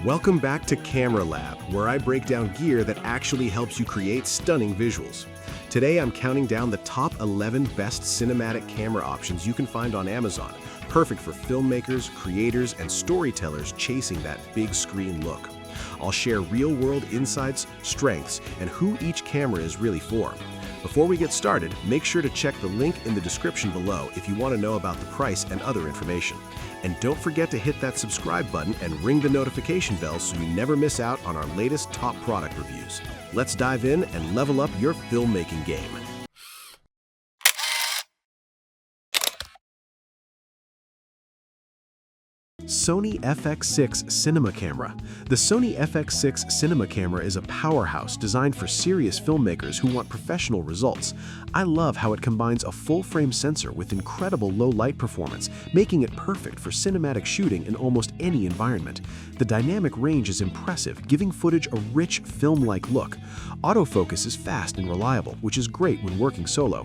Welcome back to Camera Lab, where I break down gear that actually helps you create stunning visuals. Today I'm counting down the top 11 best cinematic camera options you can find on Amazon, perfect for filmmakers, creators, and storytellers chasing that big screen look. I'll share real-world insights, strengths, and who each camera is really for. Before we get started, make sure to check the link in the description below if you want to know about the price and other information. And don't forget to hit that subscribe button and ring the notification bell so you never miss out on our latest top product reviews. Let's dive in and level up your filmmaking game. Sony FX6 Cinema Camera. The Sony FX6 Cinema Camera is a powerhouse designed for serious filmmakers who want professional results. I love how it combines a full-frame sensor with incredible low-light performance, making it perfect for cinematic shooting in almost any environment. The dynamic range is impressive, giving footage a rich, film-like look. Autofocus is fast and reliable, which is great when working solo.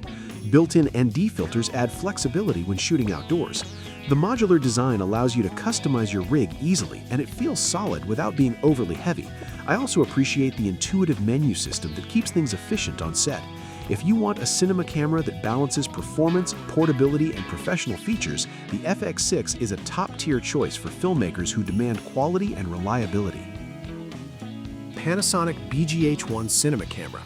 Built-in ND filters add flexibility when shooting outdoors. The modular design allows you to customize your rig easily, and it feels solid without being overly heavy. I also appreciate the intuitive menu system that keeps things efficient on set. If you want a cinema camera that balances performance, portability, and professional features, the FX6 is a top-tier choice for filmmakers who demand quality and reliability. Panasonic BGH1 Cinema Camera.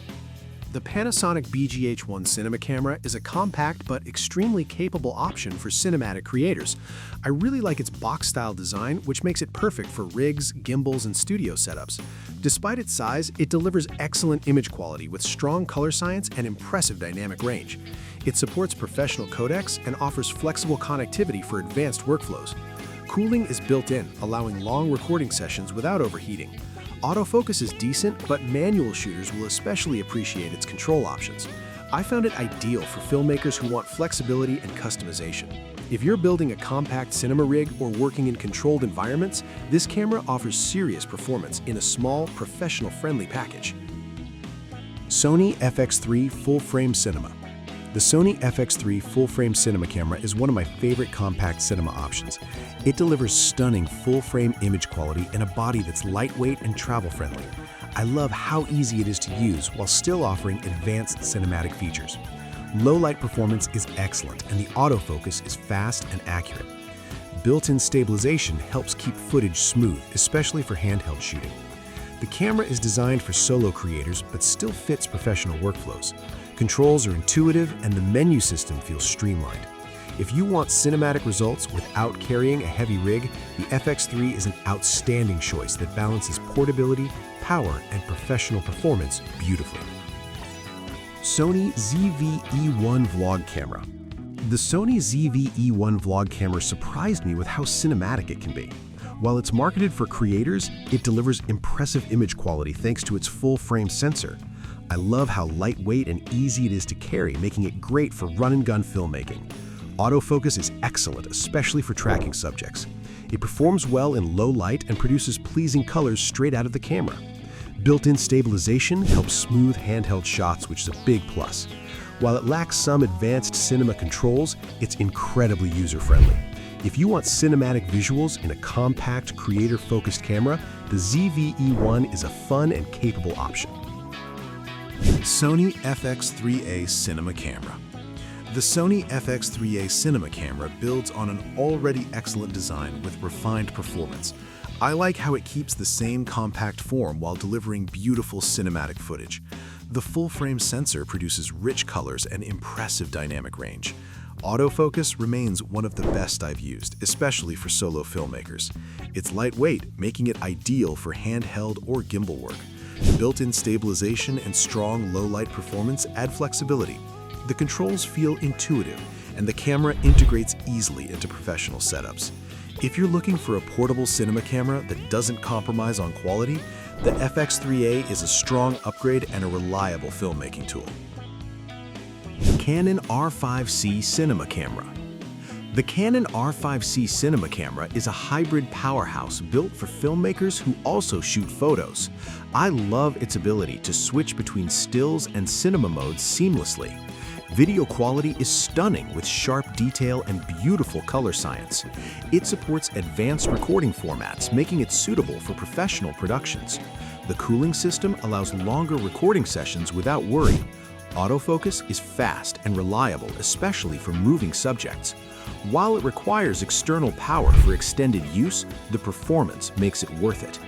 The Panasonic BGH1 Cinema Camera is a compact but extremely capable option for cinematic creators. I really like its box-style design, which makes it perfect for rigs, gimbals, and studio setups. Despite its size, it delivers excellent image quality with strong color science and impressive dynamic range. It supports professional codecs and offers flexible connectivity for advanced workflows. Cooling is built in, allowing long recording sessions without overheating. Autofocus is decent, but manual shooters will especially appreciate its control options. I found it ideal for filmmakers who want flexibility and customization. If you're building a compact cinema rig or working in controlled environments, this camera offers serious performance in a small, professional-friendly package. Sony FX3 Full-Frame Cinema. The Sony FX3 Full-Frame Cinema camera is one of my favorite compact cinema options. It delivers stunning full-frame image quality in a body that's lightweight and travel-friendly. I love how easy it is to use while still offering advanced cinematic features. Low-light performance is excellent, and the autofocus is fast and accurate. Built-in stabilization helps keep footage smooth, especially for handheld shooting. The camera is designed for solo creators, but still fits professional workflows. Controls are intuitive, and the menu system feels streamlined. If you want cinematic results without carrying a heavy rig, the FX3 is an outstanding choice that balances portability, power, and professional performance beautifully. Sony ZV-E1 Vlog Camera. The Sony ZV-E1 Vlog camera surprised me with how cinematic it can be. While it's marketed for creators, it delivers impressive image quality thanks to its full-frame sensor. I love how lightweight and easy it is to carry, making it great for run-and-gun filmmaking. Autofocus is excellent, especially for tracking subjects. It performs well in low light and produces pleasing colors straight out of the camera. Built-in stabilization helps smooth handheld shots, which is a big plus. While it lacks some advanced cinema controls, it's incredibly user-friendly. If you want cinematic visuals in a compact, creator-focused camera, the ZV-E1 is a fun and capable option. Sony FX3A Cinema Camera. The Sony FX3A Cinema camera builds on an already excellent design with refined performance. I like how it keeps the same compact form while delivering beautiful cinematic footage. The full-frame sensor produces rich colors and impressive dynamic range. Autofocus remains one of the best I've used, especially for solo filmmakers. It's lightweight, making it ideal for handheld or gimbal work. Built-in stabilization and strong low-light performance add flexibility. The controls feel intuitive, and the camera integrates easily into professional setups. If you're looking for a portable cinema camera that doesn't compromise on quality, the FX3A is a strong upgrade and a reliable filmmaking tool. Canon R5C Cinema Camera. The Canon R5C Cinema camera is a hybrid powerhouse built for filmmakers who also shoot photos. I love its ability to switch between stills and cinema modes seamlessly. Video quality is stunning with sharp detail and beautiful color science. It supports advanced recording formats, making it suitable for professional productions. The cooling system allows longer recording sessions without worry. Autofocus is fast and reliable, especially for moving subjects. While it requires external power for extended use, the performance makes it worth it.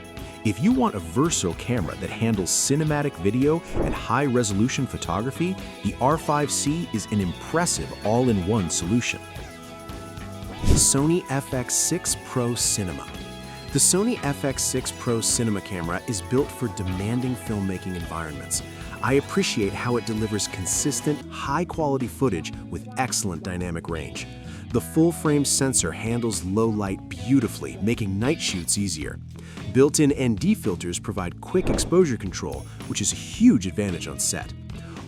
If you want a versatile camera that handles cinematic video and high-resolution photography, the R5C is an impressive all-in-one solution. Sony FX6 Pro Cinema. The Sony FX6 Pro Cinema camera is built for demanding filmmaking environments. I appreciate how it delivers consistent, high-quality footage with excellent dynamic range. The full-frame sensor handles low light beautifully, making night shoots easier. Built-in ND filters provide quick exposure control, which is a huge advantage on set.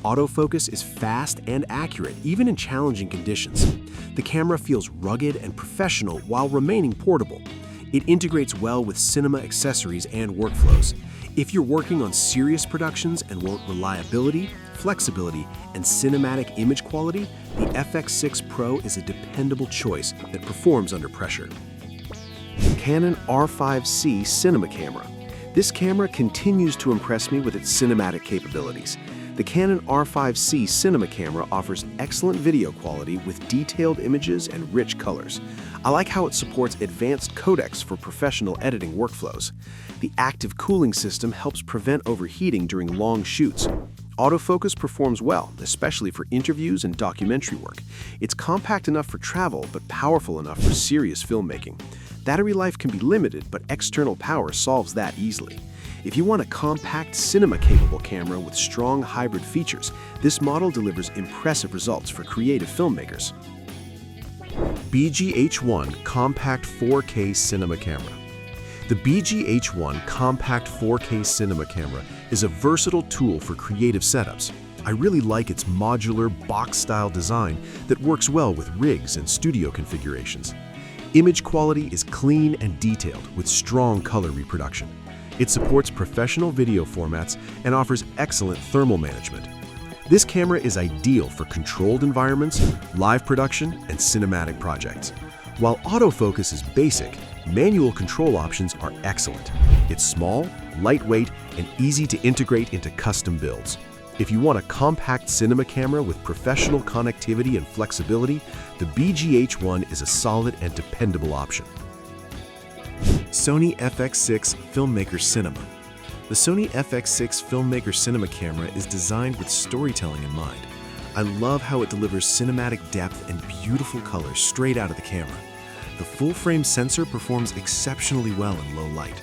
Autofocus is fast and accurate, even in challenging conditions. The camera feels rugged and professional while remaining portable. It integrates well with cinema accessories and workflows. If you're working on serious productions and want reliability, flexibility, and cinematic image quality, the FX6 Pro is a dependable choice that performs under pressure. Canon R5C Cinema Camera. This camera continues to impress me with its cinematic capabilities. The Canon R5C Cinema Camera offers excellent video quality with detailed images and rich colors. I like how it supports advanced codecs for professional editing workflows. The active cooling system helps prevent overheating during long shoots. Autofocus performs well, especially for interviews and documentary work. It's compact enough for travel, but powerful enough for serious filmmaking. Battery life can be limited, but external power solves that easily. If you want a compact, cinema-capable camera with strong hybrid features, this model delivers impressive results for creative filmmakers. BGH1 Compact 4K Cinema Camera. The BGH1 Compact 4K Cinema Camera is a versatile tool for creative setups. I really like its modular, box-style design that works well with rigs and studio configurations. Image quality is clean and detailed with strong color reproduction. It supports professional video formats and offers excellent thermal management. This camera is ideal for controlled environments, live production, and cinematic projects. While autofocus is basic, manual control options are excellent. It's small, lightweight, and easy to integrate into custom builds. If you want a compact cinema camera with professional connectivity and flexibility, the BGH1 is a solid and dependable option. Sony FX6 Filmmaker Cinema. The Sony FX6 Filmmaker Cinema camera is designed with storytelling in mind. I love how it delivers cinematic depth and beautiful colors straight out of the camera. The full-frame sensor performs exceptionally well in low light.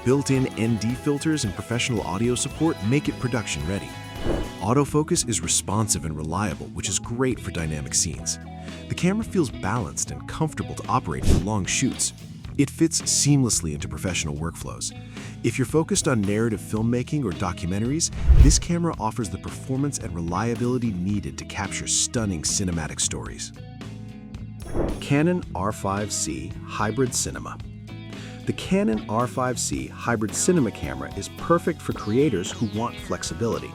Built-in ND filters and professional audio support make it production ready. Autofocus is responsive and reliable, which is great for dynamic scenes. The camera feels balanced and comfortable to operate for long shoots. It fits seamlessly into professional workflows. If you're focused on narrative filmmaking or documentaries, this camera offers the performance and reliability needed to capture stunning cinematic stories. Canon R5C Hybrid Cinema. The Canon R5C Hybrid Cinema camera is perfect for creators who want flexibility.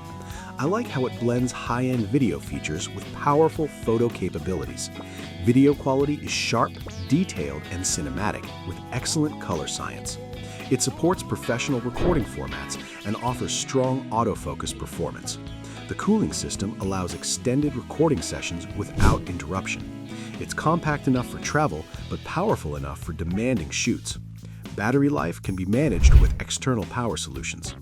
I like how it blends high-end video features with powerful photo capabilities. Video quality is sharp, detailed, and cinematic with excellent color science. It supports professional recording formats and offers strong autofocus performance. The cooling system allows extended recording sessions without interruption. It's compact enough for travel, but powerful enough for demanding shoots. Battery life can be managed with external power solutions.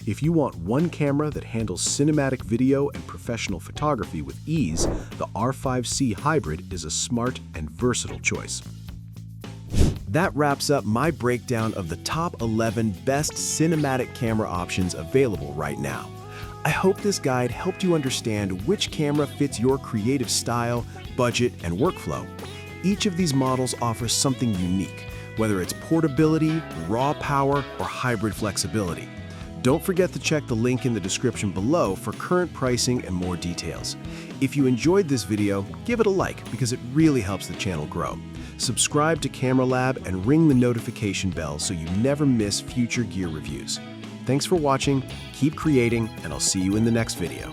If you want one camera that handles cinematic video and professional photography with ease, the R5C Hybrid is a smart and versatile choice. That wraps up my breakdown of the top 11 best cinematic camera options available right now. I hope this guide helped you understand which camera fits your creative style, budget, and workflow. Each of these models offers something unique, whether it's portability, raw power, or hybrid flexibility. Don't forget to check the link in the description below for current pricing and more details. If you enjoyed this video, give it a like because it really helps the channel grow. Subscribe to Camera Lab and ring the notification bell so you never miss future gear reviews. Thanks for watching, keep creating, and I'll see you in the next video.